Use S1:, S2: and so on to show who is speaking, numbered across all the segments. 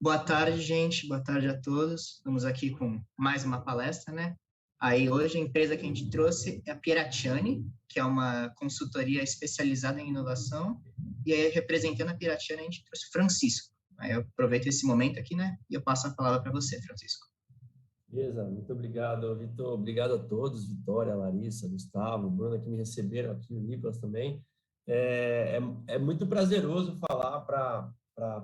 S1: Boa tarde, gente. Boa tarde a todos. Estamos aqui com mais uma palestra, né? Aí hoje a empresa que a gente trouxe é a Piratiani, que é uma consultoria especializada em inovação. E aí, representando a Piratiani, a gente trouxe o Francisco. Aí eu aproveito esse momento aqui, né? E eu passo a palavra para você, Francisco.
S2: Beleza, muito obrigado, Vitor. Obrigado a todos, Vitória, Larissa, Gustavo, Bruno, que me receberam aqui, o Nicolas também. É muito prazeroso falar para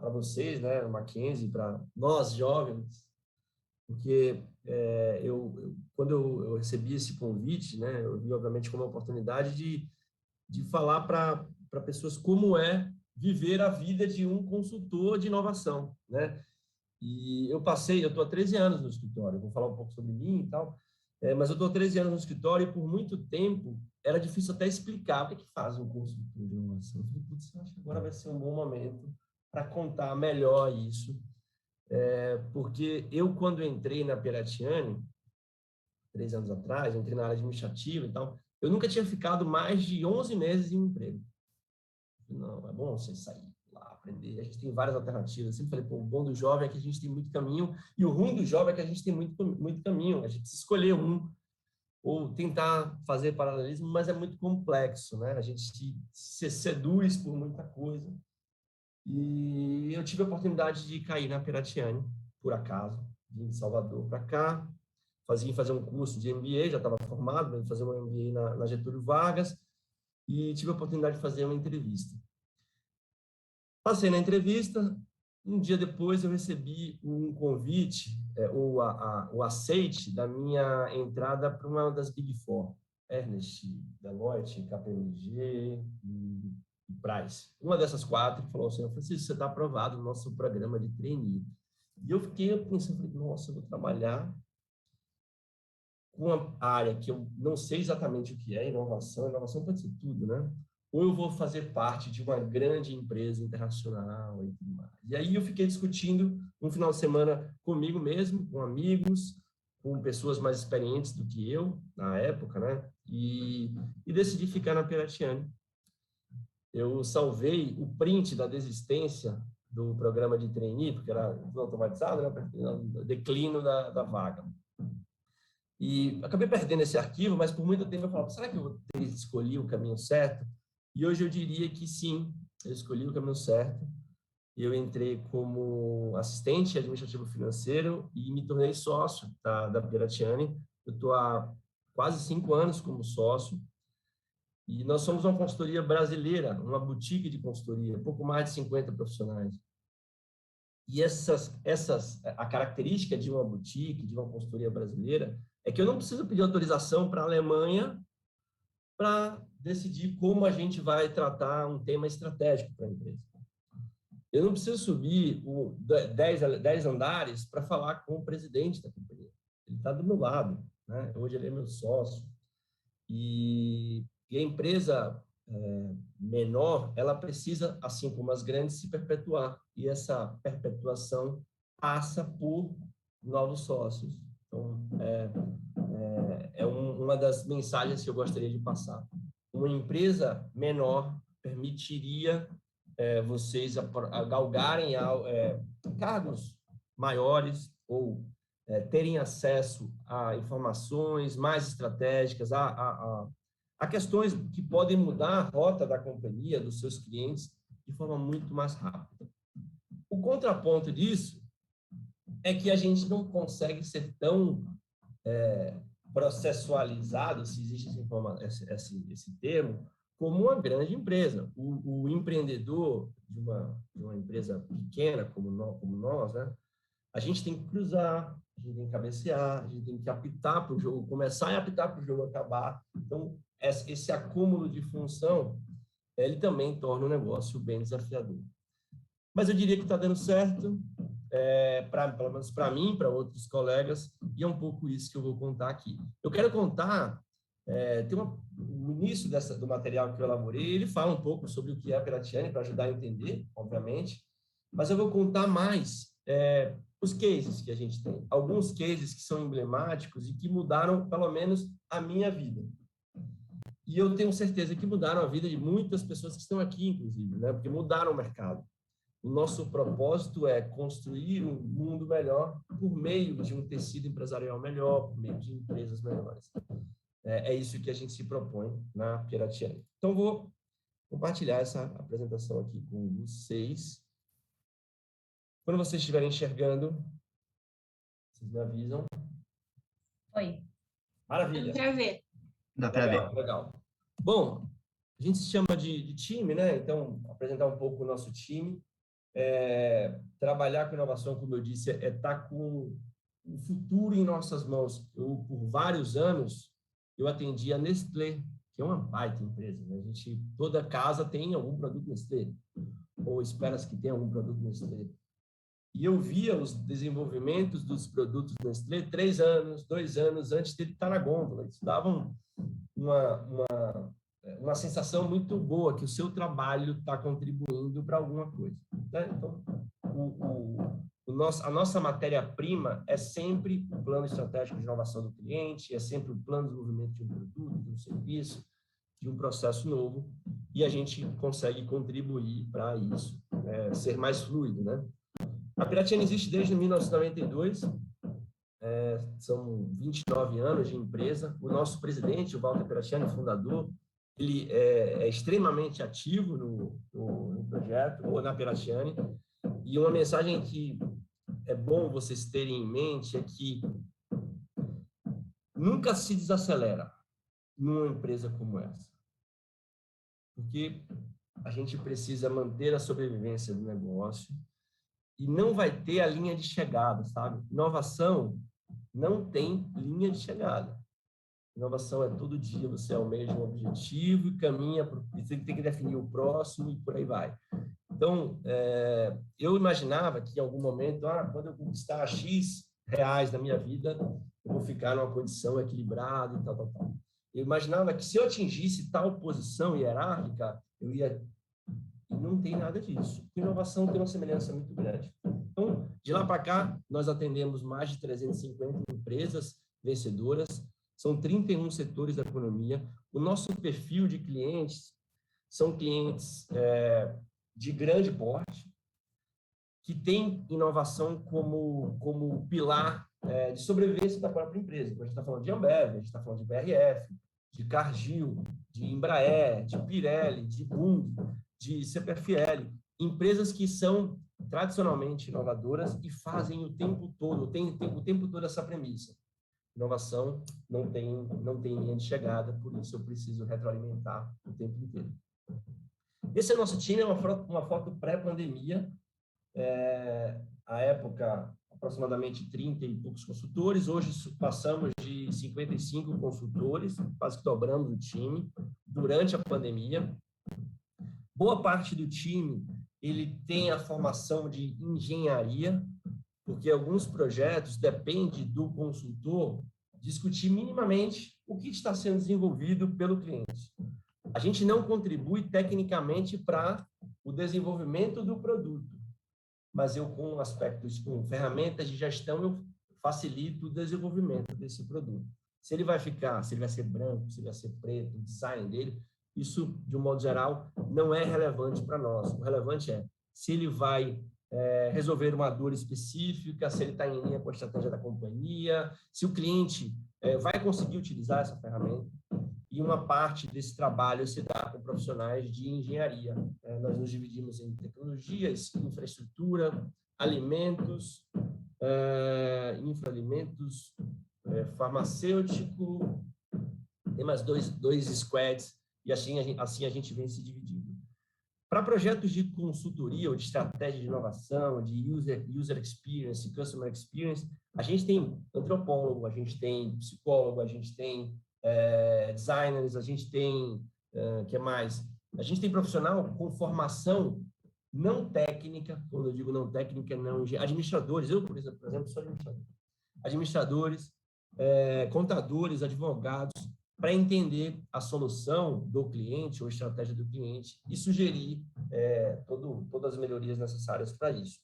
S2: vocês, né, o Mackenzie, para nós jovens, porque quando eu recebi esse convite, né, eu vi obviamente como uma oportunidade de falar para pessoas como é viver a vida de um consultor de inovação, né? E eu estou há 13 anos no escritório, vou falar um pouco sobre mim e tal, mas eu estou há 13 anos no escritório e por muito tempo era difícil até explicar o que é que faz um consultor de inovação. Eu falei, putz, eu acho que agora vai ser um bom momento para contar melhor isso, porque eu, quando entrei na Piratiani, 3 anos atrás, entrei na área administrativa e tal, eu nunca tinha ficado mais de 11 meses em um emprego. Não, é bom você sair lá, aprender. A gente tem várias alternativas. Eu sempre falei, pô, o bom do jovem é que a gente tem muito caminho, e o ruim do jovem é que a gente tem muito caminho. A gente precisa escolher um, ou tentar fazer paralelismo, mas é muito complexo, né? A gente se seduz por muita coisa. E eu tive a oportunidade de cair na Piratiani, por acaso. Vim de Salvador para cá, fazer um curso de MBA, já estava formado, fazer um MBA na Getúlio Vargas, e tive a oportunidade de fazer uma entrevista. Passei na entrevista, um dia depois eu recebi um convite, o aceite da minha entrada para uma das Big Four, Ernst, Deloitte, KPMG e Price. Uma dessas quatro falou assim, Francisco, você está aprovado no nosso programa de trainee. E eu fiquei pensando, nossa, eu vou trabalhar com uma área que eu não sei exatamente o que é inovação pode ser tudo, né? Ou eu vou fazer parte de uma grande empresa internacional e tudo mais. E aí eu fiquei discutindo um final de semana comigo mesmo, com amigos, com pessoas mais experientes do que eu, na época, né? E decidi ficar na Piratiani. Eu salvei o print da desistência do programa de trainee, porque era automatizado, né? Declínio da vaga. E acabei perdendo esse arquivo, mas por muito tempo eu falava, será que eu escolhi o caminho certo? E hoje eu diria que sim, eu escolhi o caminho certo. Eu entrei como assistente administrativo financeiro e me tornei sócio da Piratiani. Eu estou há quase 5 anos como sócio. E nós somos uma consultoria brasileira, uma boutique de consultoria, pouco mais de 50 profissionais. E a característica de uma boutique, de uma consultoria brasileira, é que eu não preciso pedir autorização para a Alemanha para decidir como a gente vai tratar um tema estratégico para a empresa. Eu não preciso subir 10 andares para falar com o presidente da companhia. Ele está do meu lado, né? Hoje ele é meu sócio. E a empresa menor, ela precisa, assim como as grandes, se perpetuar. E essa perpetuação passa por novos sócios. Então, uma das mensagens que eu gostaria de passar. Uma empresa menor permitiria vocês galgarem cargos maiores ou terem acesso a informações mais estratégicas, a questões que podem mudar a rota da companhia, dos seus clientes, de forma muito mais rápida. O contraponto disso é que a gente não consegue ser tão processualizado, se existe esse termo, como uma grande empresa. O empreendedor de uma empresa pequena como nós, né? A gente tem que cruzar, a gente tem que cabecear, a gente tem que apitar para o jogo, começar a apitar para o jogo acabar. Então, esse acúmulo de função, ele também torna o negócio bem desafiador. Mas eu diria que está dando certo, pelo menos para mim, para outros colegas, e é um pouco isso que eu vou contar aqui. Eu quero contar, o início do material que eu elaborei, ele fala um pouco sobre o que é a Piratiani, para ajudar a entender, obviamente, mas eu vou contar mais os cases que a gente tem, alguns cases que são emblemáticos e que mudaram, pelo menos, a minha vida. E eu tenho certeza que mudaram a vida de muitas pessoas que estão aqui, inclusive, né? Porque mudaram o mercado. O nosso propósito é construir um mundo melhor por meio de um tecido empresarial melhor, por meio de empresas melhores. É isso que a gente se propõe na Piratiani. Então, vou compartilhar essa apresentação aqui com vocês. Quando vocês estiverem enxergando, vocês me avisam.
S3: Oi.
S2: Maravilha.
S3: Dá para ver.
S1: Dá para ver.
S2: Legal. Bom, a gente se chama de time, né? Então, apresentar um pouco o nosso time. Trabalhar com inovação, como eu disse, é estar com o futuro em nossas mãos. Por vários anos, eu atendi a Nestlé, que é uma baita empresa, né? Toda casa tem algum produto Nestlé, ou espera-se que tenha algum produto Nestlé. E eu via os desenvolvimentos dos produtos Nestlé 3 anos, 2 anos antes dele estar na gôndola. Isso dava uma sensação muito boa que o seu trabalho está contribuindo para alguma coisa, né? Então, a nossa matéria-prima é sempre o plano estratégico de inovação do cliente, é sempre o plano de desenvolvimento de um produto, de um serviço, de um processo novo, e a gente consegue contribuir para isso, ser mais fluido, né? A Piratiani existe desde 1992, são 29 anos de empresa. O nosso presidente, o Walter Piratiani, fundador, ele é extremamente ativo no projeto, ou na Piratiani, e uma mensagem que é bom vocês terem em mente é que nunca se desacelera numa empresa como essa, porque a gente precisa manter a sobrevivência do negócio e não vai ter a linha de chegada, sabe? Inovação não tem linha de chegada. Inovação é todo dia, você almeja um objetivo e caminha, e você tem que definir o próximo e por aí vai. Então, eu imaginava que em algum momento, quando eu conquistar X reais na minha vida, eu vou ficar numa condição equilibrada e tal. Eu imaginava que se eu atingisse tal posição hierárquica, eu ia... E não tem nada disso. Inovação tem uma semelhança muito grande. Então, de lá para cá, nós atendemos mais de 350 empresas vencedoras, são 31 setores da economia. O nosso perfil de clientes são clientes de grande porte, que têm inovação como pilar de sobrevivência da própria empresa. Então, a gente está falando de Ambev, a gente está falando de BRF, de Cargill, de Embraer, de Pirelli, de Bunge, de CPFL, empresas que são tradicionalmente inovadoras e fazem o tempo todo essa premissa. Inovação não tem linha de chegada, por isso eu preciso retroalimentar o tempo inteiro. Esse é o nosso time, é uma foto pré-pandemia, à época aproximadamente 30 e poucos consultores, hoje passamos de 55 consultores, quase que dobramos o time durante a pandemia. Boa parte do time ele tem a formação de engenharia, porque alguns projetos dependem do consultor discutir minimamente o que está sendo desenvolvido pelo cliente. A gente não contribui tecnicamente para o desenvolvimento do produto, mas eu, com aspectos, com ferramentas de gestão, eu facilito o desenvolvimento desse produto. Se ele vai ser branco, se ele vai ser preto, o design dele, isso, de um modo geral, não é relevante para nós. O relevante é se ele vai resolver uma dor específica, se ele está em linha com a estratégia da companhia, se o cliente vai conseguir utilizar essa ferramenta. E uma parte desse trabalho se dá com profissionais de engenharia. Nós nos dividimos em tecnologias, infraestrutura, alimentos, infraalimentos, farmacêutico, tem mais dois squads, e assim a gente vem se dividindo. Para projetos de consultoria ou de estratégia de inovação, de user experience, customer experience, a gente tem antropólogo, a gente tem psicólogo, a gente tem designers, a gente tem, que mais? A gente tem profissional com formação não técnica, quando eu digo não técnica, não administradores, eu, por exemplo, sou administrador. Administradores, contadores, advogados, para entender a solução do cliente ou estratégia do cliente e sugerir todas as melhorias necessárias para isso.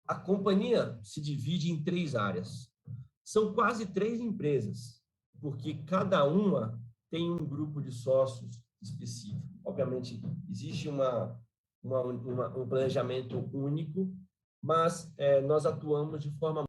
S2: A companhia se divide em 3 áreas. São quase 3 empresas, porque cada uma tem um grupo de sócios específico. Obviamente, existe uma um planejamento único, mas nós atuamos de forma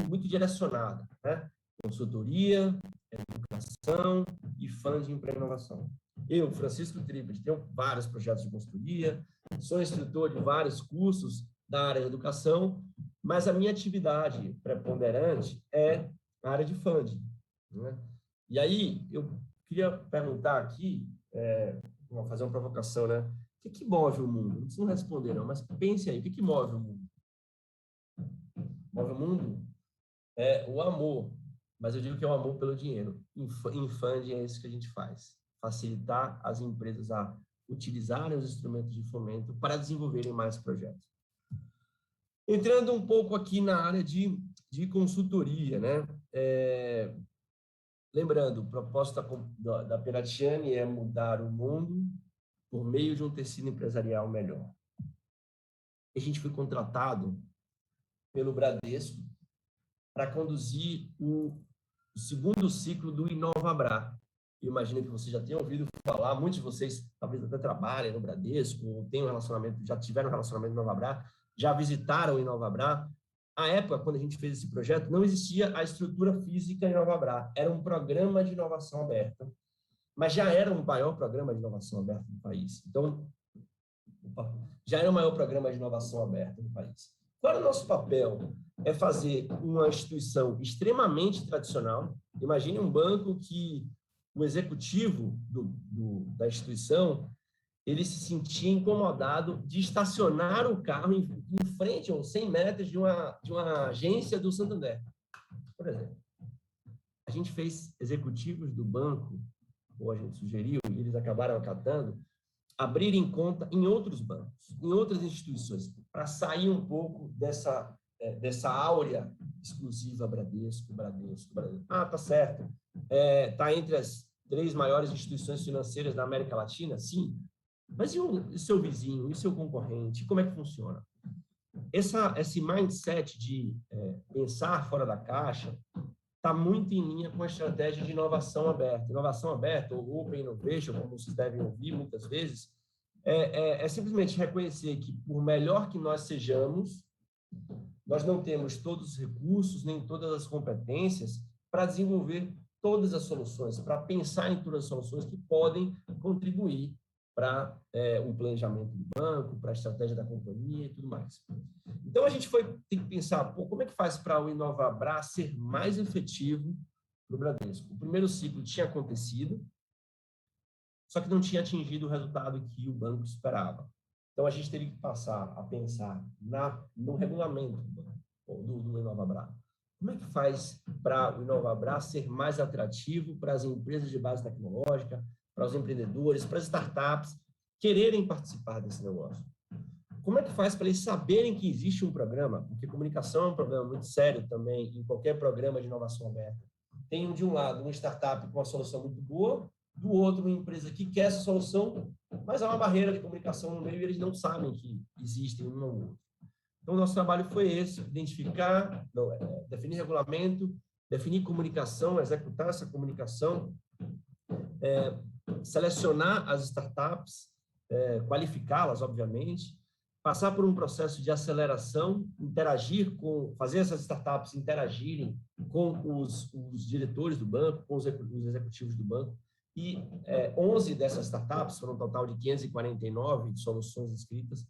S2: muito direcionada, né? Consultoria, educação e funding para inovação. Eu, Francisco Tripes, tenho vários projetos de consultoria, sou instrutor de vários cursos da área de educação, mas a minha atividade preponderante é a área de funding, né? E aí, eu queria perguntar aqui, vou fazer uma provocação, né? O que move o mundo? Não precisa responder, não, mas pense aí, o que move o mundo? Move o mundo é o amor, mas eu digo que é o amor pelo dinheiro. Em funding é isso que a gente faz, facilitar as empresas a utilizarem os instrumentos de fomento para desenvolverem mais projetos. Entrando um pouco aqui na área de consultoria, né? Lembrando, a proposta da Piratiani é mudar o mundo por meio de um tecido empresarial melhor. A gente foi contratado pelo Bradesco para conduzir o segundo ciclo do InovaBrá. Eu imagino que vocês já tenham ouvido falar, muitos de vocês talvez até trabalhem no Bradesco, ou tenham relacionamento, já tiveram relacionamento no InovaBrá, já visitaram o InovaBrá. À época, quando a gente fez esse projeto, não existia a estrutura física InovaBrá, era um programa de inovação aberta, mas já era o maior programa de inovação aberta do país. Então, já era o maior programa de inovação aberta do país. Qual é o nosso papel? É fazer uma instituição extremamente tradicional. Imagine um banco que o executivo da instituição ele se sentia incomodado de estacionar o carro em frente ou 100 metros de uma agência do Santander, por exemplo. A gente fez executivos do banco, ou a gente sugeriu, e eles acabaram acatando, abrirem conta em outros bancos, em outras instituições, para sair um pouco dessa áurea exclusiva Bradesco. Ah, tá certo. Tá entre as 3 maiores instituições financeiras da América Latina? Sim. Mas e o seu vizinho, e o seu concorrente? Como é que funciona? Esse mindset de pensar fora da caixa está muito em linha com a estratégia de inovação aberta. Inovação aberta, ou Open Innovation, como vocês devem ouvir muitas vezes, é simplesmente reconhecer que, por melhor que nós sejamos, nós não temos todos os recursos, nem todas as competências para desenvolver todas as soluções, para pensar em todas as soluções que podem contribuir para o planejamento do banco, para a estratégia da companhia e tudo mais. Então, a gente tem que pensar, como é que faz para o InovaBrá ser mais efetivo no Bradesco? O primeiro ciclo tinha acontecido, só que não tinha atingido o resultado que o banco esperava. Então, a gente teve que passar a pensar no regulamento do InovaBrá. Como é que faz para o InovaBrá ser mais atrativo para as empresas de base tecnológica, para os empreendedores, para as startups quererem participar desse negócio? Como é que faz para eles saberem que existe um programa? Porque comunicação é um problema muito sério também em qualquer programa de inovação aberta. Tem, de um lado, uma startup com uma solução muito boa, do outro, uma empresa que quer essa solução, mas há uma barreira de comunicação no meio e eles não sabem que existem um ou outro. Então, o nosso trabalho foi esse, identificar, definir regulamento, definir comunicação, executar essa comunicação, selecionar as startups, qualificá-las, obviamente, passar por um processo de aceleração, fazer essas startups interagirem com os diretores do banco, com os executivos do banco, e 11 dessas startups, foram um total de 549 soluções inscritas,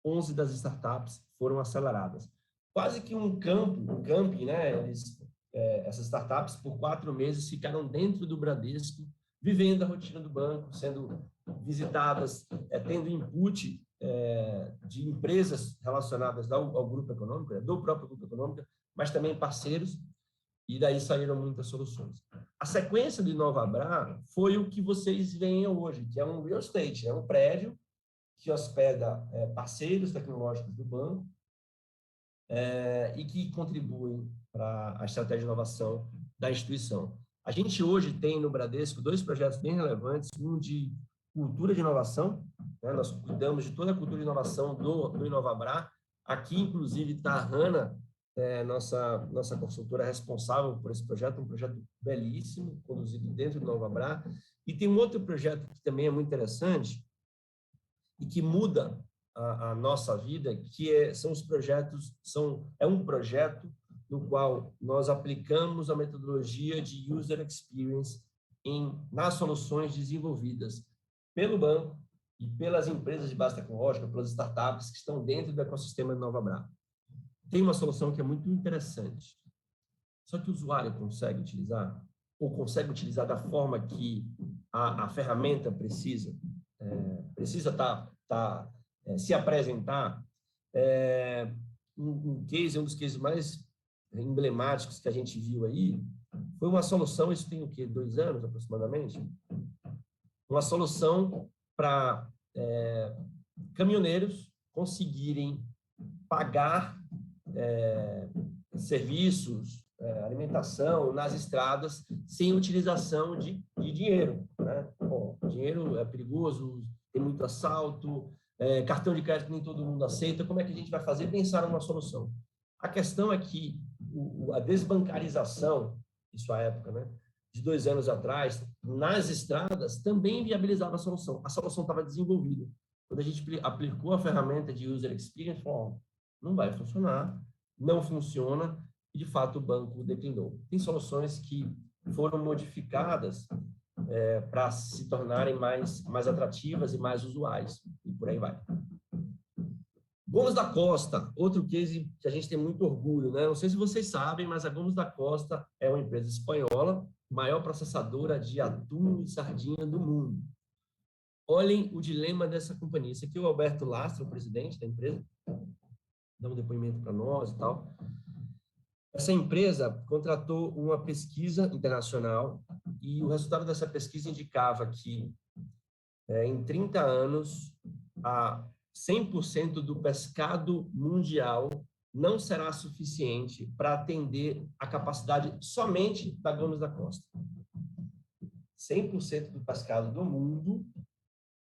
S2: 11 das startups foram aceleradas. Quase que um camping, né? Essas startups, por 4 meses, ficaram dentro do Bradesco, vivendo a rotina do banco, sendo visitadas, tendo input de empresas relacionadas ao grupo econômico, do próprio grupo econômico, mas também parceiros, e daí saíram muitas soluções. A sequência do InovaBrá foi o que vocês veem hoje, que é um real estate, é um prédio que hospeda parceiros tecnológicos do banco e que contribuem para a estratégia de inovação da instituição. A gente hoje tem no Bradesco 2 projetos bem relevantes, um de cultura de inovação, né? Nós cuidamos de toda a cultura de inovação do InovaBrá. Aqui, inclusive, está a Hanna, nossa consultora responsável por esse projeto, um projeto belíssimo, conduzido dentro do InovaBrá. E tem um outro projeto que também é muito interessante e que muda a nossa vida, são os projetos, é um projeto no qual nós aplicamos a metodologia de User Experience nas soluções desenvolvidas pelo banco e pelas empresas de base tecnológica, pelas startups que estão dentro do ecossistema de Nova Bra. Tem uma solução que é muito interessante, só que o usuário consegue utilizar, ou consegue utilizar da forma que a ferramenta precisa se apresentar. Um dos cases mais emblemáticos que a gente viu aí foi uma solução, isso tem o quê? 2 anos aproximadamente? Uma solução para caminhoneiros conseguirem pagar serviços, alimentação nas estradas sem utilização de dinheiro, né? Bom, dinheiro é perigoso, tem muito assalto, cartão de crédito nem todo mundo aceita. Como é que a gente vai fazer? Pensar numa solução. A questão é que a desbancarização, isso à época, né, de 2 anos atrás, nas estradas, também viabilizava a solução. A solução estava desenvolvida. Quando a gente aplicou a ferramenta de User Experience, falou, não vai funcionar, não funciona, e de fato o banco declinou. Tem soluções que foram modificadas para se tornarem mais atrativas e mais usuais, e por aí vai. Gomes da Costa, outro case que a gente tem muito orgulho, né? Não sei se vocês sabem, mas a Gomes da Costa é uma empresa espanhola, maior processadora de atum e sardinha do mundo. Olhem o dilema dessa companhia. Esse aqui é o Alberto Lastro, o presidente da empresa, dá um depoimento para nós e tal. Essa empresa contratou uma pesquisa internacional e o resultado dessa pesquisa indicava que, em 30 anos, 100% do pescado mundial não será suficiente para atender a capacidade somente da Gomes da Costa. 100% do pescado do mundo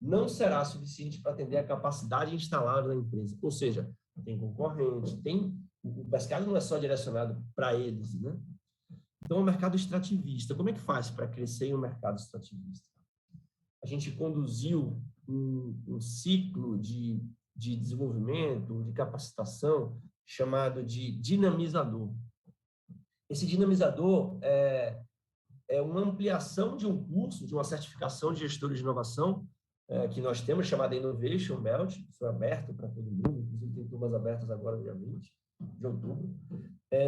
S2: não será suficiente para atender a capacidade instalada na empresa. Ou seja, tem concorrente, o pescado não é só direcionado para eles, né? Então, o mercado extrativista, como é que faz para crescer em um mercado extrativista? A gente conduziu um ciclo de desenvolvimento, de capacitação, chamado de dinamizador. Esse dinamizador é uma ampliação de um curso, de uma certificação de gestores de inovação, que nós temos, chamada Innovation Belt, isso é aberto para todo mundo, inclusive tem turmas abertas agora, dia 20 de outubro.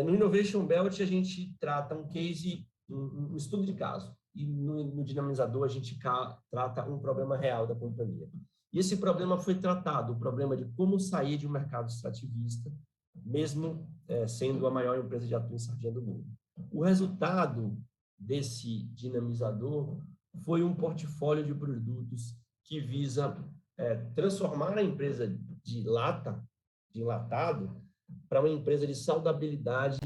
S2: No Innovation Belt, a gente trata um case, um estudo de caso, e no dinamizador a gente trata um problema real da companhia. E esse problema foi tratado, o problema de como sair de um mercado extrativista, mesmo sendo a maior empresa de atum e sardinha do mundo. O resultado desse dinamizador foi um portfólio de produtos que visa transformar a empresa de enlatado, para uma empresa de saudabilidade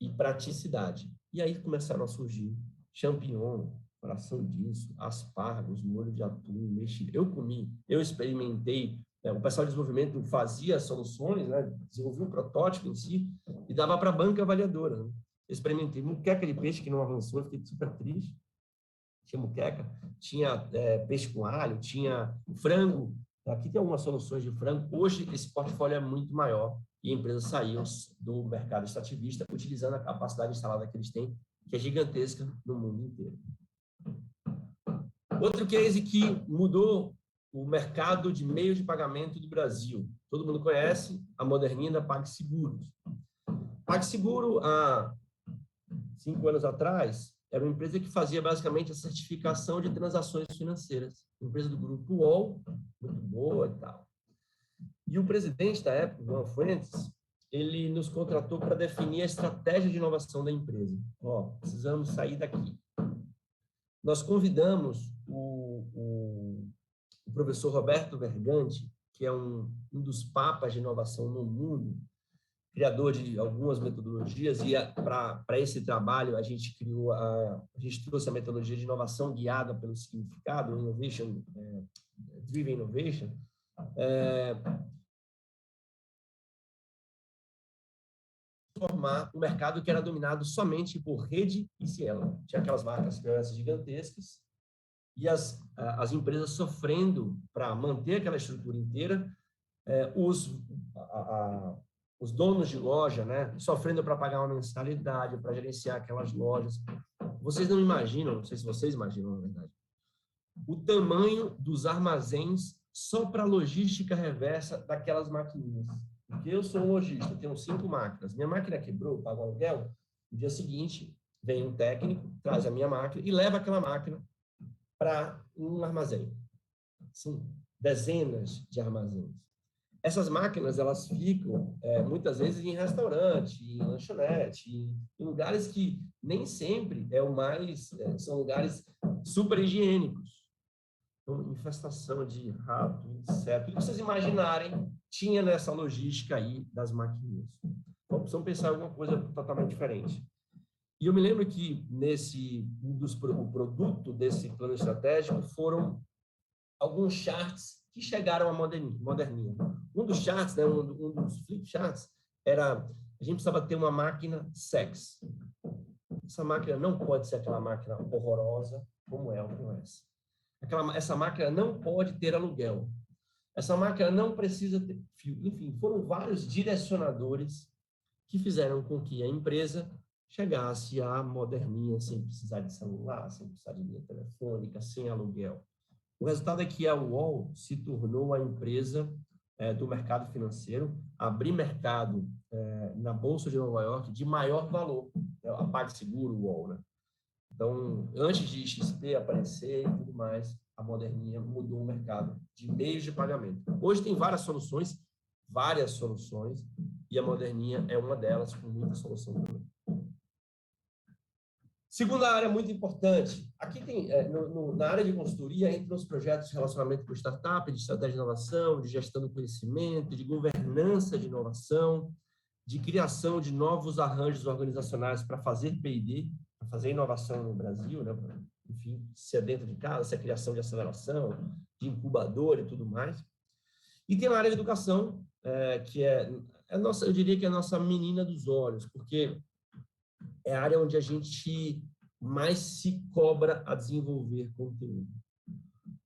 S2: e praticidade. E aí começaram a surgir champignon, coração disso, aspargos, molho de atum, mexilhão. Eu comi, eu experimentei, o pessoal de desenvolvimento fazia soluções, né, desenvolvia um protótipo em si e dava para a banca avaliadora. Né? Eu experimentei muqueca de peixe que não avançou, eu fiquei super triste. Tinha muqueca, tinha peixe com alho, tinha frango. Aqui tem algumas soluções de frango. Hoje, esse portfólio é muito maior e a empresa saiu do mercado extrativista utilizando a capacidade instalada que eles têm, que é gigantesca no mundo inteiro. Outro case que mudou o mercado de meios de pagamento do Brasil. Todo mundo conhece a moderninha da PagSeguro. PagSeguro, há 5 anos atrás, era uma empresa que fazia basicamente a certificação de transações financeiras. Uma empresa do grupo UOL, muito boa e tal. E o presidente da época, Juan Fuentes, ele nos contratou para definir a estratégia de inovação da empresa. Precisamos sair daqui. Nós convidamos o professor Roberto Verganti, que é um dos papas de inovação no mundo, criador de algumas metodologias, e para esse trabalho a gente trouxe a metodologia de inovação guiada pelo significado, Innovation, Driven Innovation, formar um mercado que era dominado somente por rede e Cielo. Tinha aquelas marcas gigantescas e as empresas sofrendo para manter aquela estrutura inteira, Os donos de loja, né, sofrendo para pagar uma mensalidade, para gerenciar aquelas lojas. Vocês não imaginam, não sei se vocês imaginam, na verdade, o tamanho dos armazéns só para a logística reversa daquelas maquininhas. Porque eu sou um lojista, tenho 5 máquinas. Minha máquina quebrou, pago aluguel. No dia seguinte, vem um técnico, traz a minha máquina e leva aquela máquina para um armazém. São dezenas de armazéns. Essas máquinas, elas ficam, muitas vezes, em restaurante, em lanchonete, em lugares que nem sempre são lugares super higiênicos. Então, infestação de rato, inseto, tudo que vocês imaginarem, tinha nessa logística aí das maquininhas. Então, precisamos pensar em alguma coisa totalmente diferente. E eu me lembro que o produto desse plano estratégico foram alguns charts que chegaram à moderninha. Um dos charts, né, um dos flip charts, era a gente precisava ter uma máquina sex. Essa máquina não pode ser aquela máquina horrorosa como é o POS. Essa máquina não pode ter aluguel. Essa máquina não precisa ter fio. Enfim, foram vários direcionadores que fizeram com que a empresa chegasse à moderninha, sem precisar de celular, sem precisar de linha telefônica, sem aluguel. O resultado é que a UOL se tornou a empresa do mercado financeiro, abrir mercado na Bolsa de Nova York de maior valor, a PagSeguro, UOL, né? Então, antes de XP aparecer e tudo mais, a moderninha mudou o mercado de meios de pagamento. Hoje tem várias soluções, e a moderninha é uma delas, com muita solução também. Segunda área muito importante, aqui tem, na área de consultoria, entre os projetos de relacionamento com startup, de estratégia de inovação, de gestão do conhecimento, de governança de inovação, de criação de novos arranjos organizacionais para fazer P&D, para fazer inovação no Brasil, né? Enfim, se é dentro de casa, se é criação de aceleração, de incubador e tudo mais. E tem a área de educação, que eu diria que é a nossa menina dos olhos, porque é a área onde a gente mais se cobra a desenvolver conteúdo.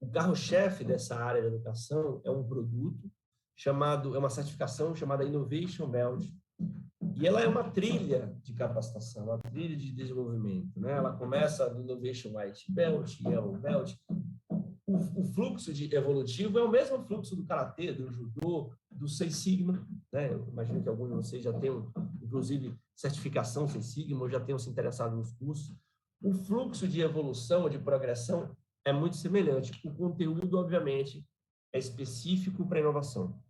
S2: O carro-chefe dessa área de educação é um produto é uma certificação chamada Innovation Belt, e ela é uma trilha de capacitação, uma trilha de desenvolvimento, né? Ela começa no Innovation White Belt, Yellow Belt. O fluxo evolutivo é o mesmo fluxo do Karatê, do Judô, do Seis Sigma, né? Eu imagino que alguns de vocês já tenham, inclusive, certificação Seis Sigma, ou já tenham se interessado nos cursos. O fluxo de evolução, de progressão, é muito semelhante. O conteúdo, obviamente, é específico para a inovação.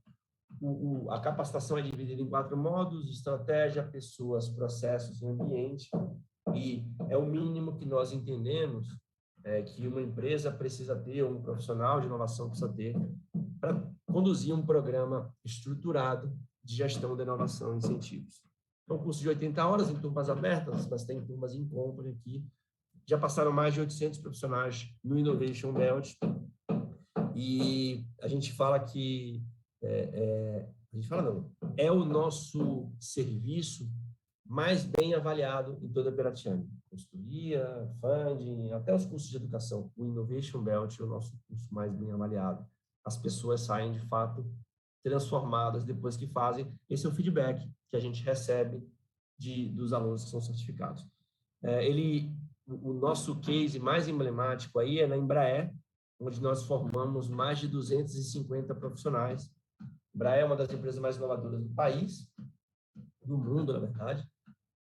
S2: A capacitação é dividida em 4 modos: estratégia, pessoas, processos e ambiente. E é o mínimo que nós entendemos que uma empresa precisa ter, um profissional de inovação precisa ter, para conduzir um programa estruturado de gestão da inovação e incentivos. É um curso de 80 horas em turmas abertas, mas tem turmas em compra aqui. Já passaram mais de 800 profissionais no Innovation Belt. E a gente fala que... é o nosso serviço mais bem avaliado em toda a Piratiani. Consultoria, funding, até os cursos de educação. O Innovation Belt é o nosso curso mais bem avaliado. As pessoas saem, de fato, transformadas depois que fazem. Esse é o feedback que a gente recebe dos alunos que são certificados. O nosso case mais emblemático aí é na Embraer, onde nós formamos mais de 250 profissionais. A Embraer é uma das empresas mais inovadoras do país, do mundo, na verdade,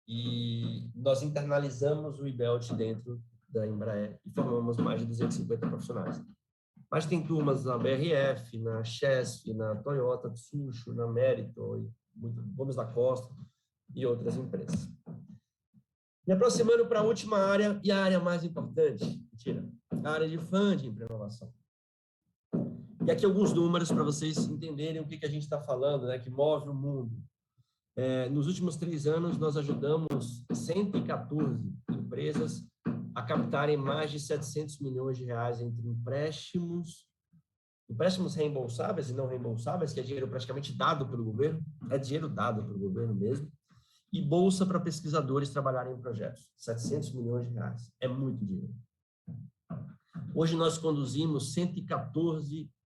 S2: e nós internalizamos o IBELT dentro da Embraer e formamos mais de 250 profissionais. Mas tem turmas na BRF, na Chesf, na Toyota, Tsusho, na Meritor, Gomes da Costa e outras empresas. Me aproximando para a última área, e a área mais importante, a área de funding para inovação. E aqui alguns números para vocês entenderem o que a gente está falando, né, que move o mundo. Nos últimos 3 anos, nós ajudamos 114 empresas a captarem mais de 700 milhões de reais entre empréstimos reembolsáveis e não reembolsáveis, que é dinheiro praticamente dado pelo governo, é dinheiro dado pelo governo mesmo, e bolsa para pesquisadores trabalharem em projetos. 700 milhões de reais. É muito dinheiro. Hoje nós conduzimos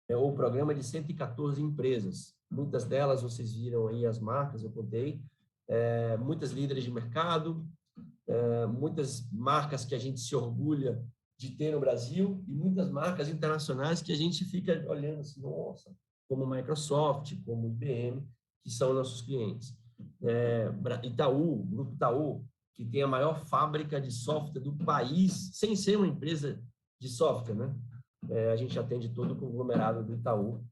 S2: o programa de 114 empresas. muitas delas vocês viram aí as marcas, eu contei, muitas líderes de mercado, muitas marcas que a gente se orgulha de ter no Brasil e muitas marcas internacionais que a gente fica olhando assim, nossa, como Microsoft, como IBM, que são nossos clientes. Itaú, Grupo Itaú, que tem a maior fábrica de software do país, sem ser uma empresa de software, né? A gente atende todo o conglomerado do Itaú.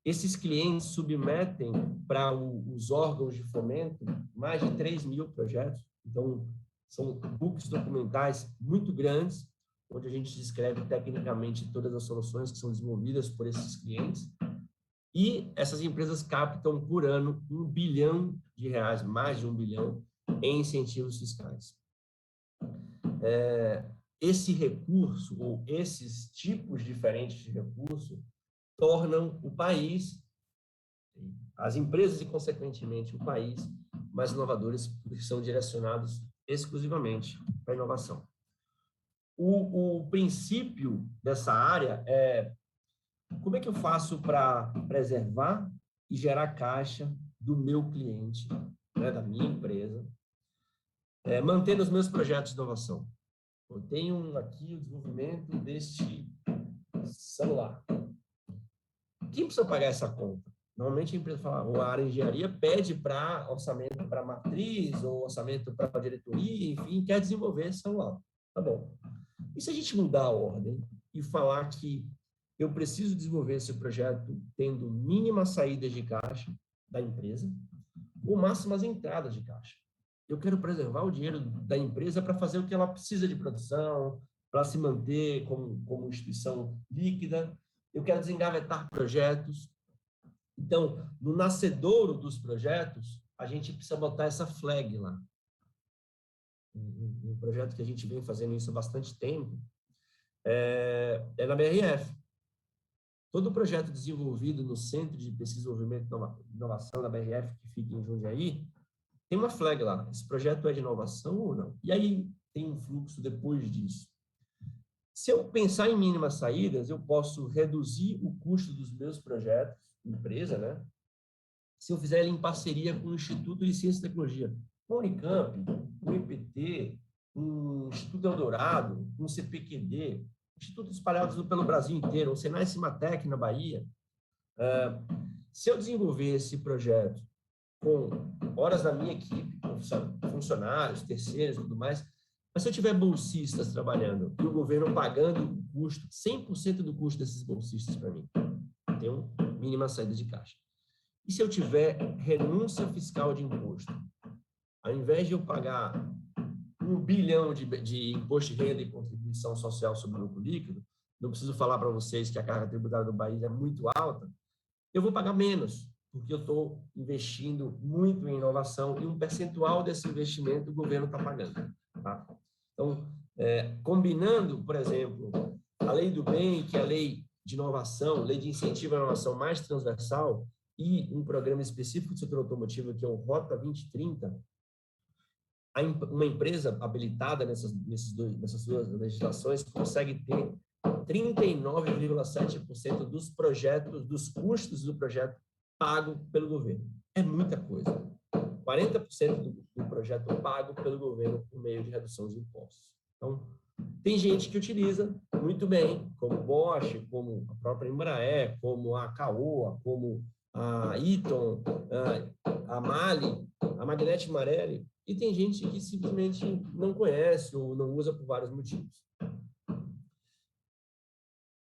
S2: Esses clientes submetem para os órgãos de fomento mais de 3.000 projetos. Então, são books documentais muito grandes, onde a gente descreve tecnicamente todas as soluções que são desenvolvidas por esses clientes. E essas empresas captam por ano R$1 bilhão, mais de R$1 bilhão, em incentivos fiscais. Esse recurso, ou esses tipos diferentes de recurso, tornam o país, as empresas e, consequentemente, o país, mais inovadores, porque são direcionados exclusivamente para a inovação. O princípio dessa área é como é que eu faço para preservar e gerar caixa do meu cliente, né, da minha empresa, mantendo os meus projetos de inovação. Eu tenho aqui o desenvolvimento deste celular. Quem precisa pagar essa conta? Normalmente a empresa fala, ou a área de engenharia pede para orçamento para matriz, ou orçamento para a diretoria, enfim, quer desenvolver esse celular. Tá bom. E se a gente mudar a ordem e falar que eu preciso desenvolver esse projeto tendo mínimas saídas de caixa da empresa ou máximas entradas de caixa? Eu quero preservar o dinheiro da empresa para fazer o que ela precisa de produção, para se manter como instituição líquida. Eu quero desengavetar projetos. Então, no nascedouro dos projetos, a gente precisa botar essa flag lá. Um projeto que a gente vem fazendo isso há bastante tempo é na BRF. Todo projeto desenvolvido no Centro de Pesquisa, Desenvolvimento e Inovação da BRF, que fica em Jundiaí, tem uma flag lá. Esse projeto é de inovação ou não? E aí tem um fluxo depois disso. Se eu pensar em mínimas saídas, eu posso reduzir o custo dos meus projetos, empresa, né? Se eu fizer ele em parceria com o Instituto de Ciência e Tecnologia, com o Unicamp, com o IPT, com o Instituto Eldorado, com o CPQD, institutos espalhados pelo Brasil inteiro, o Senai Cimatec na Bahia. Se eu desenvolver esse projeto com horas da minha equipe, funcionários, terceiros e tudo mais, mas se eu tiver bolsistas trabalhando e o governo pagando o custo, 100% do custo desses bolsistas para mim, tem uma mínima saída de caixa. E se eu tiver renúncia fiscal de imposto, ao invés de eu pagar R$1 bilhão de imposto de renda e contribuição social sobre o lucro líquido, não preciso falar para vocês que a carga tributária do país é muito alta, eu vou pagar menos, porque eu estou investindo muito em inovação e um percentual desse investimento o governo está pagando. Tá? Então, combinando, por exemplo, a lei do bem, que é a lei de inovação, lei de incentivo à inovação mais transversal, e um programa específico do setor automotivo, que é o Rota 2030, uma empresa habilitada nessas duas legislações consegue ter 39,7% dos projetos, dos custos do projeto pago pelo governo. É muita coisa. 40% do projeto pago pelo governo por meio de redução de impostos. Então, tem gente que utiliza muito bem, como Bosch, como a própria Embraer, como a Caoa, como a Eaton, a Mali, a Magneti Marelli, e tem gente que simplesmente não conhece ou não usa por vários motivos.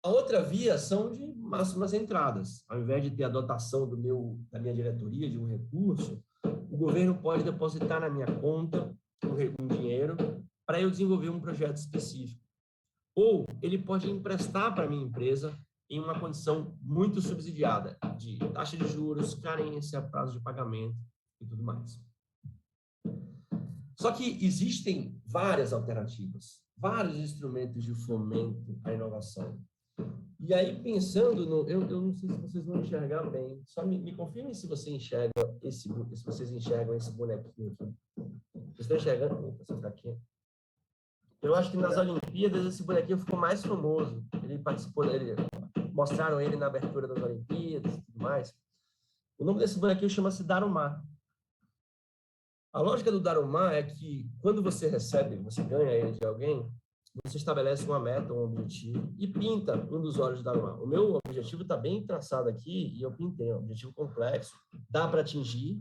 S2: A outra via são de máximas entradas. Ao invés de ter a dotação da minha diretoria de um recurso, o governo pode depositar na minha conta um dinheiro para eu desenvolver um projeto específico. Ou ele pode emprestar para a minha empresa em uma condição muito subsidiada, de taxa de juros, carência, prazo de pagamento e tudo mais. Só que existem várias alternativas, vários instrumentos de fomento à inovação. E aí, pensando no... Eu não sei se vocês vão enxergar bem. Só me confirmem se vocês enxergam esse bonequinho aqui. Vocês estão enxergando? Vou sentar aqui. Eu acho que nas Olimpíadas esse bonequinho ficou mais famoso. Ele participou dele, mostraram ele na abertura das Olimpíadas e tudo mais. O nome desse bonequinho chama-se Darumá. A lógica do Darumá é que quando você recebe, você ganha ele de alguém, você estabelece uma meta, um objetivo e pinta um dos olhos do Darumá. O meu objetivo está bem traçado aqui e eu pintei, é um objetivo complexo, dá para atingir,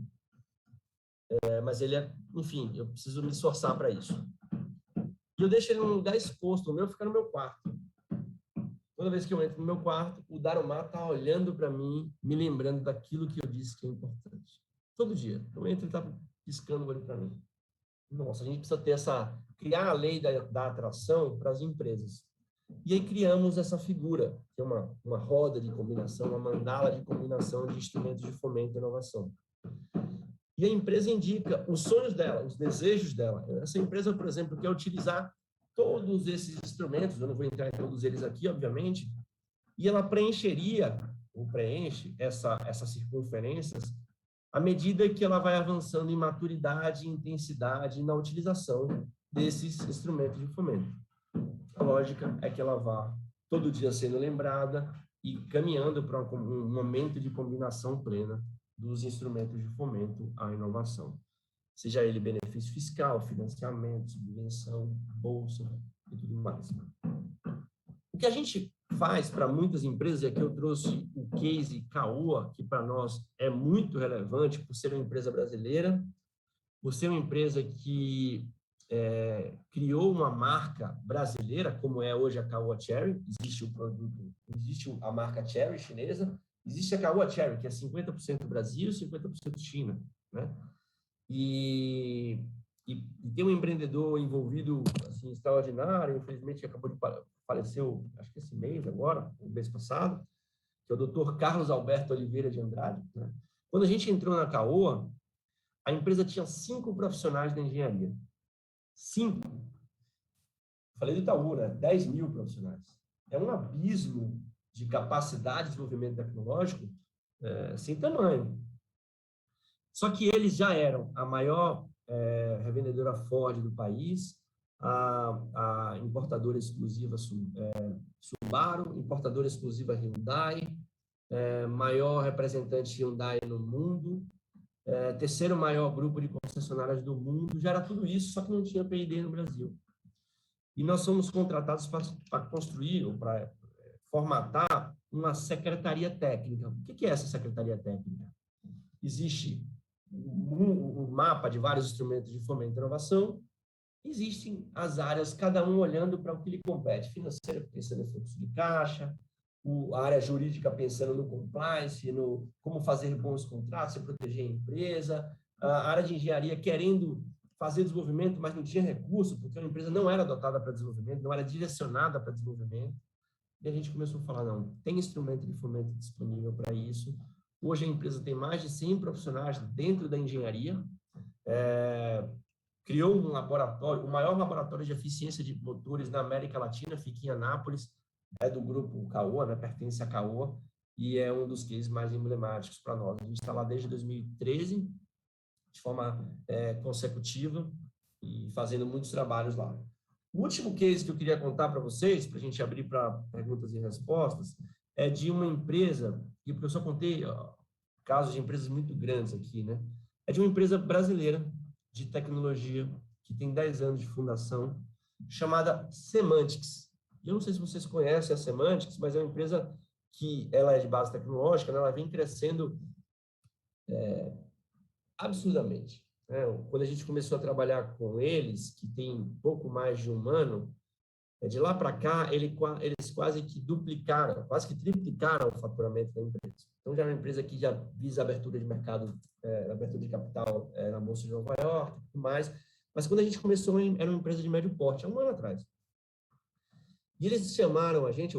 S2: mas ele é, enfim, eu preciso me esforçar para isso. E eu deixo ele num lugar exposto, o meu fica no meu quarto. Toda vez que eu entro no meu quarto, o Darumá está olhando para mim, me lembrando daquilo que eu disse que é importante. Todo dia. Eu entro e ele está piscando o olho para mim. Nossa, a gente precisa ter criar a lei da atração para as empresas. E aí criamos essa figura, que é uma roda de combinação, uma mandala de combinação de instrumentos de fomento e inovação. E a empresa indica os sonhos dela, os desejos dela. Essa empresa, por exemplo, quer utilizar todos esses instrumentos, eu não vou entrar em todos eles aqui, obviamente, e ela preencheria, ou preenche essas circunferências à medida que ela vai avançando em maturidade e intensidade na utilização desses instrumentos de fomento. A lógica é que ela vá todo dia sendo lembrada e caminhando para um momento de combinação plena dos instrumentos de fomento à inovação. Seja ele benefício fiscal, financiamento, subvenção, bolsa e tudo mais. O que a gente faz para muitas empresas, e aqui eu trouxe o case Caoa, que para nós é muito relevante por ser uma empresa brasileira, por ser uma empresa que criou uma marca brasileira, como é hoje a Caoa Cherry. Existe o produto, existe a marca Cherry chinesa, existe a Caoa Cherry, que é 50% Brasil e 50% China, né? E tem um empreendedor envolvido, assim, extraordinário, infelizmente acabou de faleceu, acho que esse mês agora, o mês passado, que é o Dr. Carlos Alberto Oliveira de Andrade, né? Quando a gente entrou na Caoa, a empresa tinha 5 profissionais da engenharia. 5. Falei do Itaú, né? 10 mil profissionais. É um abismo de capacidade de desenvolvimento tecnológico sem tamanho. Só que eles já eram a maior revendedora Ford do país, a importadora exclusiva Subaru, importadora exclusiva Hyundai, maior representante Hyundai no mundo, terceiro maior grupo de concessionárias do mundo, já era tudo isso, só que não tinha P&D no Brasil. E nós somos contratados para construir, ou para formatar uma secretaria técnica. O que é essa secretaria técnica? Existe um mapa de vários instrumentos de fomento e inovação, existem as áreas, cada um olhando para o que lhe compete. Financeira, pensando em fluxo de caixa, a área jurídica pensando no compliance, no como fazer bons contratos e proteger a empresa, a área de engenharia querendo fazer desenvolvimento, mas não tinha recurso, porque a empresa não era dotada para desenvolvimento, não era direcionada para desenvolvimento. E a gente começou a falar, não, tem instrumento de fomento disponível para isso. Hoje a empresa tem mais de 100 profissionais dentro da engenharia, criou um laboratório, o maior laboratório de eficiência de motores na América Latina, fica em Anápolis, é do grupo Caoa, né, pertence à Caoa, e é um dos cases mais emblemáticos para nós. A gente está lá desde 2013, de forma consecutiva, e fazendo muitos trabalhos lá. O último case que eu queria contar para vocês, para a gente abrir para perguntas e respostas, é de uma empresa, e eu só contei casos de empresas muito grandes aqui, né? É de uma empresa brasileira de tecnologia, que tem 10 anos de fundação, chamada Semantics. Eu não sei se vocês conhecem a Semantics, mas é uma empresa que ela é de base tecnológica, né? Ela vem crescendo absurdamente. Né? Quando a gente começou a trabalhar com eles, que tem pouco mais de um ano, de lá para cá, eles quase que duplicaram, quase que triplicaram o faturamento da empresa. Então, já é uma empresa que já visa abertura de mercado, abertura de capital na Bolsa de Nova York e tudo mais. Mas quando a gente começou, era uma empresa de médio porte, há um ano atrás. E eles chamaram a gente,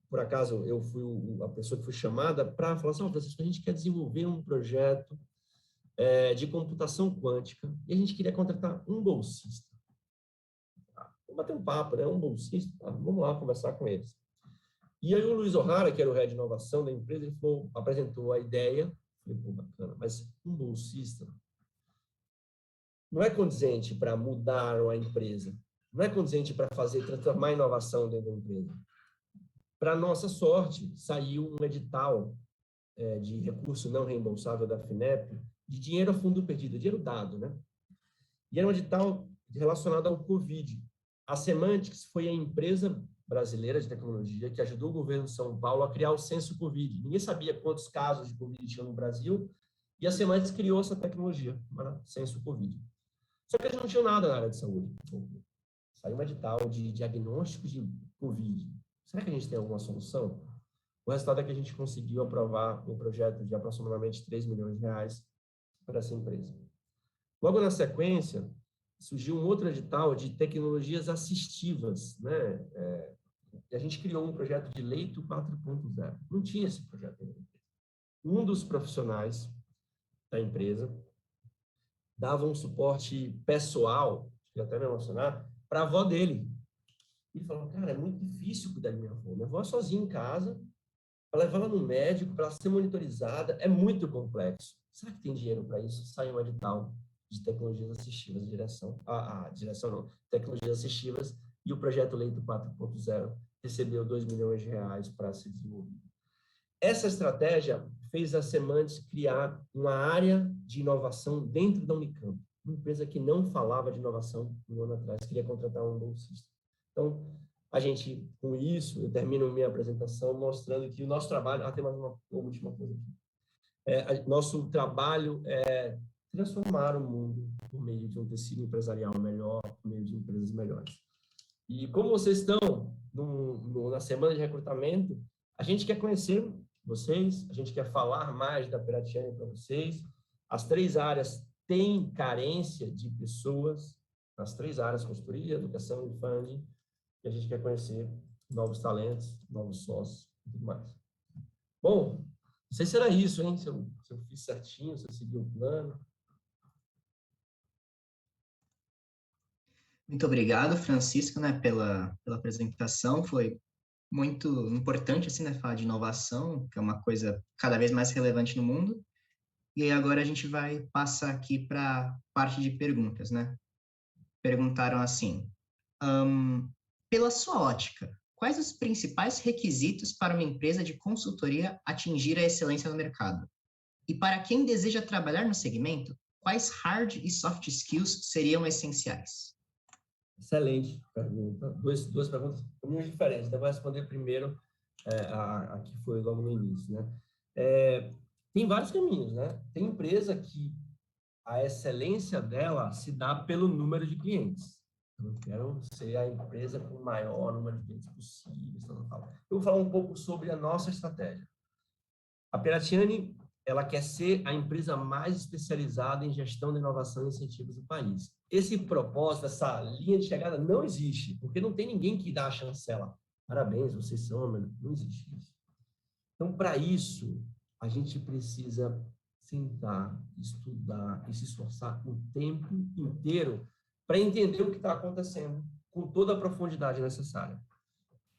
S2: por acaso, eu fui a pessoa que foi chamada para falar assim, Francisco, a gente quer desenvolver um projeto de computação quântica e a gente queria contratar um bolsista. Vamos bater um papo, né? Um bolsista, vamos lá conversar com eles. E aí o Luiz O'Hara, que era o head de inovação da empresa, ele apresentou a ideia, falei, pô, bacana, mas um bolsista não é condizente para mudar a empresa, não é condizente para transformar a inovação dentro da empresa. Para nossa sorte, saiu um edital de recurso não reembolsável da FINEP, de dinheiro a fundo perdido, dinheiro dado, né? E era um edital relacionado ao Covid. A Semantics foi a empresa brasileira de tecnologia que ajudou o governo de São Paulo a criar o censo Covid. Ninguém sabia quantos casos de Covid tinha no Brasil, e a Semantics criou essa tecnologia, o censo Covid. Só que eles não tinham nada na área de saúde. Saiu um edital de diagnóstico de Covid. Será que a gente tem alguma solução? O resultado é que a gente conseguiu aprovar um projeto de aproximadamente 3 milhões de reais para essa empresa. Logo na sequência, surgiu um outro edital de tecnologias assistivas, né? A gente criou um projeto de leito 4.0. Não tinha esse projeto ainda. Um dos profissionais da empresa dava um suporte pessoal, que até me emocionar, para a avó dele. Ele falou, cara, é muito difícil cuidar da minha avó. Minha avó é sozinha em casa, para levar ela no médico, para ela ser monitorizada, é muito complexo. Será que tem dinheiro para isso? Saiu um edital de tecnologias assistivas, direção não, tecnologias assistivas, e o projeto Leito 4.0 recebeu 2 milhões de reais para ser desenvolvido. Essa estratégia fez a Semantics criar uma área de inovação dentro da Unicamp, uma empresa que não falava de inovação um ano atrás, queria contratar um bolsista. Então, a gente, com isso, eu termino minha apresentação mostrando que o nosso trabalho... tem mais uma última coisa aqui. Nosso trabalho é transformar o mundo por meio de um tecido empresarial melhor, por meio de empresas melhores. E como vocês estão na semana de recrutamento, a gente quer conhecer vocês, a gente quer falar mais da Piratiani para vocês. As 3 áreas têm carência de pessoas, nas 3 áreas, consultoria, educação e funding, e a gente quer conhecer novos talentos, novos sócios e tudo mais. Bom, não sei se era isso, hein? Se eu fiz certinho, se eu segui o plano.
S1: Muito obrigado, Francisco, né, pela apresentação. Foi muito importante, assim, né, falar de inovação, que é uma coisa cada vez mais relevante no mundo. E aí agora a gente vai passar aqui para a parte de perguntas, né? Perguntaram assim, pela sua ótica, quais os principais requisitos para uma empresa de consultoria atingir a excelência no mercado? E para quem deseja trabalhar no segmento, quais hard e soft skills seriam essenciais?
S2: Excelente pergunta. Duas perguntas muito diferentes. Então, eu vou responder primeiro a que foi logo no início, né? Tem vários caminhos, né? Tem empresa que a excelência dela se dá pelo número de clientes. Eu quero ser a empresa com o maior número de clientes possível. Eu vou falar um pouco sobre a nossa estratégia. A Piratiani, ela quer ser a empresa mais especializada em gestão de inovação e incentivos do país. Esse propósito, essa linha de chegada não existe, porque não tem ninguém que dá a chancela. Parabéns, vocês são, não existe isso. Então, para isso, a gente precisa sentar, estudar e se esforçar o tempo inteiro para entender o que está acontecendo com toda a profundidade necessária.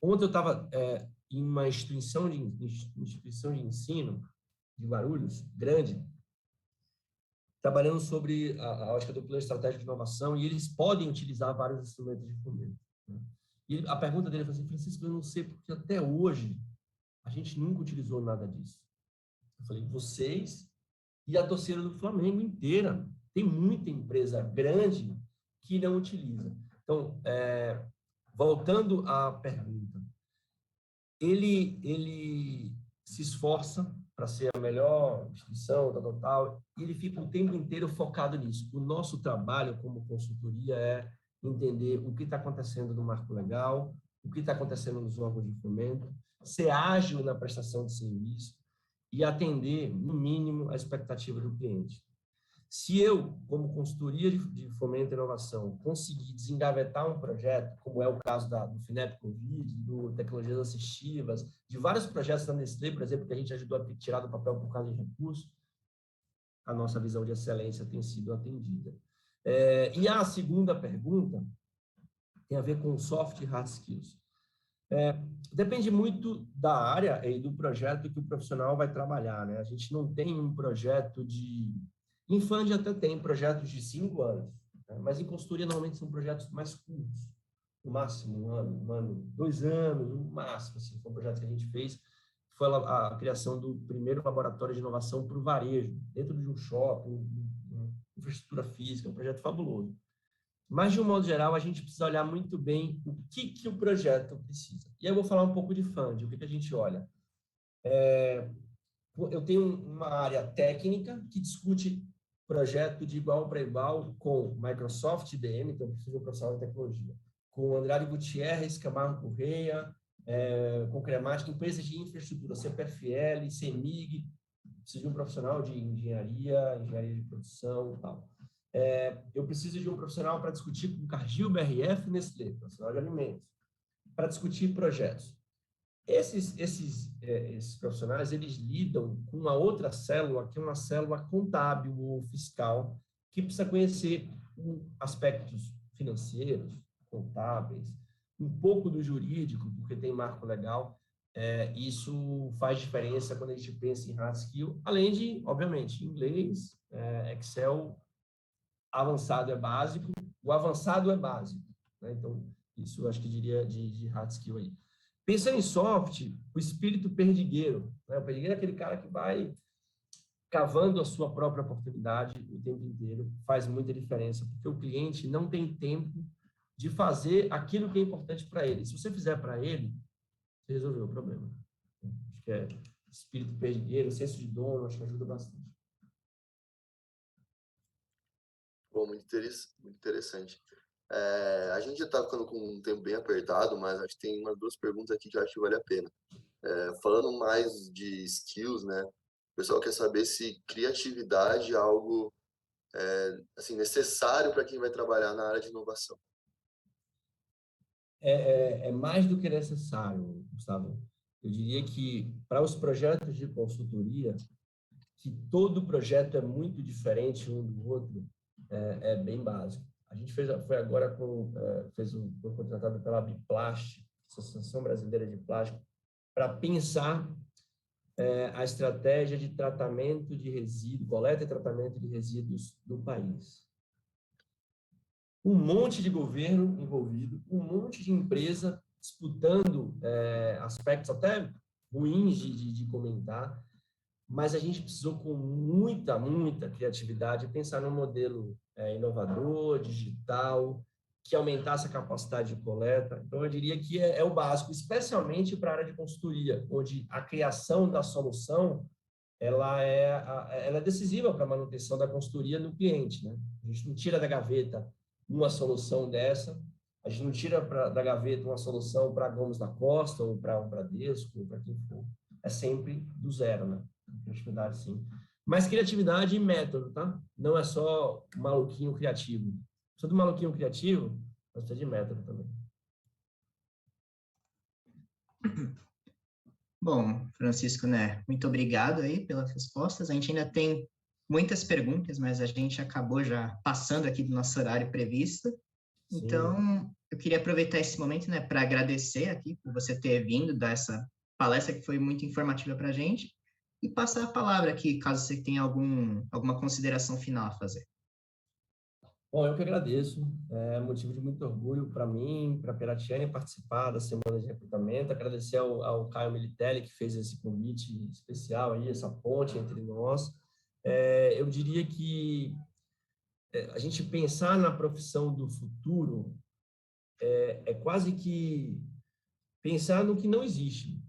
S2: Ontem eu estava em uma instituição de ensino de Guarulhos, grande, trabalhando sobre a ótica do plano estratégico de inovação, e eles podem utilizar vários instrumentos de fomento, né? E a pergunta dele foi assim, Francisco, eu não sei porque até hoje a gente nunca utilizou nada disso. Eu falei, vocês e a torcida do Flamengo inteira. Tem muita empresa grande que não utiliza. Então, voltando à pergunta, ele se esforça para ser a melhor instituição, tal, e ele fica o tempo inteiro focado nisso. O nosso trabalho como consultoria é entender o que está acontecendo no marco legal, o que está acontecendo nos órgãos de fomento, ser ágil na prestação de serviço e atender, no mínimo, a expectativa do cliente. Se eu, como consultoria de fomento e inovação, conseguir desengavetar um projeto, como é o caso do FINEP Covid, do Tecnologias Assistivas, de vários projetos da Nestlé, por exemplo, que a gente ajudou a tirar do papel por causa de recursos, a nossa visão de excelência tem sido atendida. E a segunda pergunta tem a ver com soft e hard skills. Depende muito da área e do projeto que o profissional vai trabalhar, né? A gente não tem um projeto de... Em Fund até tem projetos de 5 anos, né? Mas em consultoria normalmente são projetos mais curtos, no máximo 1 ano, 2 anos, no máximo, assim, foi um projeto que a gente fez, foi a criação do primeiro laboratório de inovação para o varejo, dentro de um shopping, uma infraestrutura física, um projeto fabuloso. Mas, de um modo geral, a gente precisa olhar muito bem o que o projeto precisa. E aí eu vou falar um pouco de funding, o que a gente olha. Eu tenho uma área técnica que discute projeto de igual para igual com Microsoft, IBM, então eu preciso de um profissional de tecnologia, com Andrade Gutierrez, Camargo Correia, com Cremática, empresas de infraestrutura, CPFL, CEMIG, preciso de um profissional de engenharia de produção e tal. Eu preciso de um profissional para discutir com Cargill, BRF e Nestlé, profissional de alimentos, para discutir projetos. Esses profissionais, eles lidam com uma outra célula, que é uma célula contábil ou fiscal, que precisa conhecer aspectos financeiros, contábeis, um pouco do jurídico, porque tem marco legal. Isso faz diferença quando a gente pensa em hard skill, além de, obviamente, inglês, Excel, avançado é básico, o avançado é básico, né? Então, isso eu acho que diria de hard skill aí. Pensando em soft, o espírito perdigueiro, né? O perdigueiro é aquele cara que vai cavando a sua própria oportunidade o tempo inteiro, faz muita diferença, porque o cliente não tem tempo de fazer aquilo que é importante para ele. Se você fizer para ele, você resolveu o problema. Acho que é espírito perdigueiro, senso de dono, acho que ajuda bastante.
S4: Bom, muito interessante. A gente já está ficando com um tempo bem apertado, mas acho que tem umas 2 perguntas aqui que eu acho que vale a pena. Falando mais de skills, né? O pessoal quer saber se criatividade é algo assim, necessário para quem vai trabalhar na área de inovação.
S2: É mais do que necessário, Gustavo. Eu diria que para os projetos de consultoria, que todo projeto é muito diferente um do outro, é bem básico. A gente foi agora foi contratado pela Biplast, Associação Brasileira de Plástico, para pensar a estratégia de tratamento de resíduos, coleta e tratamento de resíduos do país. Um monte de governo envolvido, um monte de empresa disputando aspectos até ruins de comentar, mas a gente precisou, com muita criatividade, pensar num modelo inovador, digital, que aumentasse a capacidade de coleta. Então, eu diria que é o básico, especialmente para a área de consultoria, onde a criação da solução ela é decisiva para a manutenção da consultoria no cliente, né? A gente não tira da gaveta uma solução dessa, a gente não tira da gaveta uma solução para Gomes da Costa, ou para um Bradesco, ou para quem for. É sempre do zero, né? Criatividade, sim. Mas criatividade e método, tá? Não é só maluquinho criativo. Precisa do maluquinho criativo, mas precisa de método também.
S1: Bom, Francisco, né? Muito obrigado aí pelas respostas. A gente ainda tem muitas perguntas, mas a gente acabou já passando aqui do nosso horário previsto. Sim. Então, eu queria aproveitar esse momento, né, para agradecer aqui por você ter vindo dar essa palestra que foi muito informativa para a gente e passar a palavra aqui, caso você tenha alguma consideração final a fazer.
S2: Bom, eu que agradeço. É motivo de muito orgulho para mim, para a Peratiane, participar da Semana de Recrutamento. Agradecer ao Caio Militelli, que fez esse convite especial aí, essa ponte entre nós. Eu diria que a gente pensar na profissão do futuro é quase que pensar no que não existe.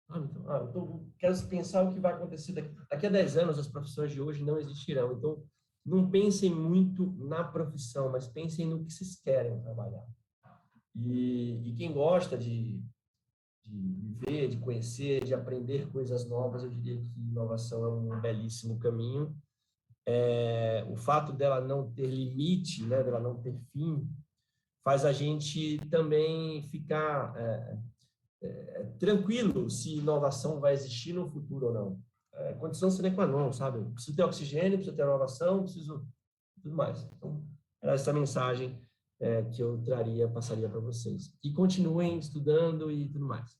S2: Então, quero pensar o que vai acontecer daqui a 10 anos, as profissões de hoje não existirão. Então, não pensem muito na profissão, mas pensem no que vocês querem trabalhar. E quem gosta de viver, de conhecer, de aprender coisas novas, eu diria que inovação é um belíssimo caminho. O fato dela não ter limite, né, dela não ter fim, faz a gente também ficar tranquilo se inovação vai existir no futuro ou não. Condição sine qua non, sabe? Preciso ter oxigênio, preciso ter inovação, preciso tudo mais. Então, era essa mensagem que eu passaria para vocês. E continuem estudando e tudo mais.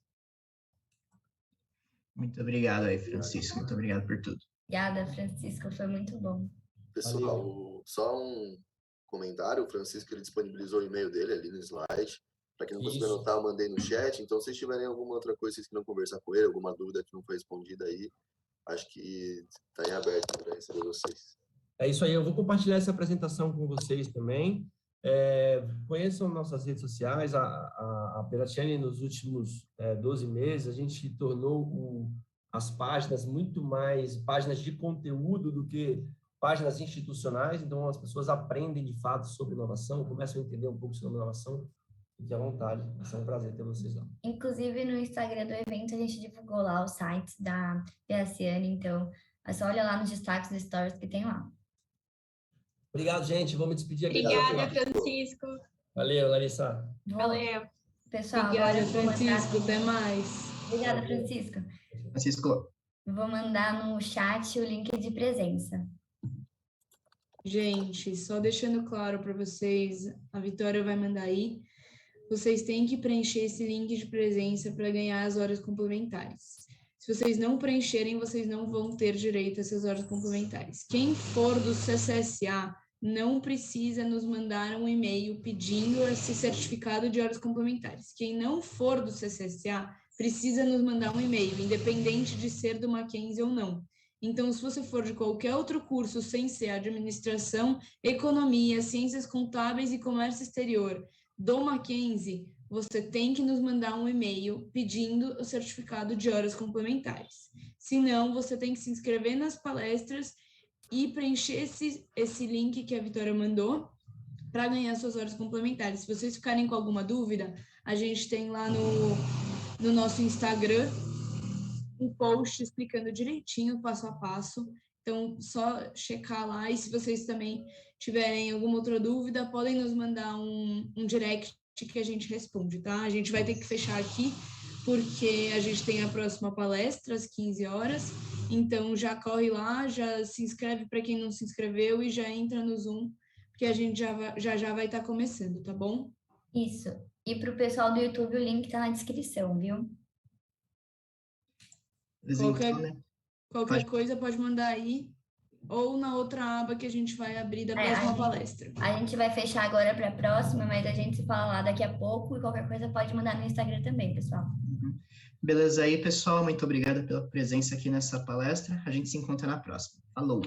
S1: Muito obrigado aí, Francisco. Muito obrigado por tudo.
S3: Obrigada, Francisco. Foi muito bom.
S4: Pessoal, só um comentário. O Francisco ele disponibilizou o e-mail dele ali no slide. Para quem não conseguiu
S2: Isso.
S4: anotar, eu mandei no chat. Então, se vocês tiverem alguma outra coisa que vocês queiram conversar com ele, alguma dúvida que não foi respondida aí, acho que está em aberto para receber vocês.
S2: É isso aí, eu vou compartilhar essa apresentação com vocês também. Conheçam nossas redes sociais, a Peratiani nos últimos 12 meses, a gente tornou as páginas muito mais páginas de conteúdo do que páginas institucionais, então as pessoas aprendem de fato sobre inovação, começam a entender um pouco sobre inovação. Fique à vontade, vai ser um prazer ter vocês lá.
S3: Inclusive, no Instagram do evento, a gente divulgou lá o site da Peratiani, então é só olhar lá nos destaques dos stories que tem lá.
S2: Obrigado, gente. Vou me despedir aqui.
S5: Obrigada, Francisco.
S2: Valeu, Larissa.
S5: Valeu.
S3: Pessoal,
S5: Obrigada,
S3: agora eu vou
S5: Francisco.
S3: mandar...
S5: Até mais.
S3: Obrigada, Francisco.
S1: Francisco,
S3: Vou mandar no chat o link de presença.
S5: Gente, só deixando claro para vocês, a Vitória vai mandar aí. Vocês têm que preencher esse link de presença para ganhar as horas complementares. Se vocês não preencherem, vocês não vão ter direito a essas horas complementares. Quem for do CCSA não precisa nos mandar um e-mail pedindo esse certificado de horas complementares. Quem não for do CCSA precisa nos mandar um e-mail, independente de ser do Mackenzie ou não. Então, se você for de qualquer outro curso sem ser administração, economia, ciências contábeis e comércio exterior do Mackenzie, você tem que nos mandar um e-mail pedindo o certificado de horas complementares. Se não, você tem que se inscrever nas palestras e preencher esse link que a Vitória mandou para ganhar suas horas complementares. Se vocês ficarem com alguma dúvida, a gente tem lá no nosso Instagram um post explicando direitinho, passo a passo. Então, só checar lá. E se vocês também tiverem alguma outra dúvida, podem nos mandar um direct que a gente responde, tá? A gente vai ter que fechar aqui, porque a gente tem a próxima palestra às 15 horas. Então, já corre lá, já se inscreve para quem não se inscreveu e já entra no Zoom, porque a gente já vai estar começando, tá bom?
S3: Isso. E para o pessoal do YouTube, o link está na descrição, viu?
S5: Qualquer coisa pode mandar aí, ou na outra aba que a gente vai abrir da próxima palestra.
S3: A gente vai fechar agora para a próxima, mas a gente se fala lá daqui a pouco, e qualquer coisa pode mandar no Instagram também, pessoal.
S1: Beleza aí, pessoal. Muito obrigado pela presença aqui nessa palestra. A gente se encontra na próxima. Falou!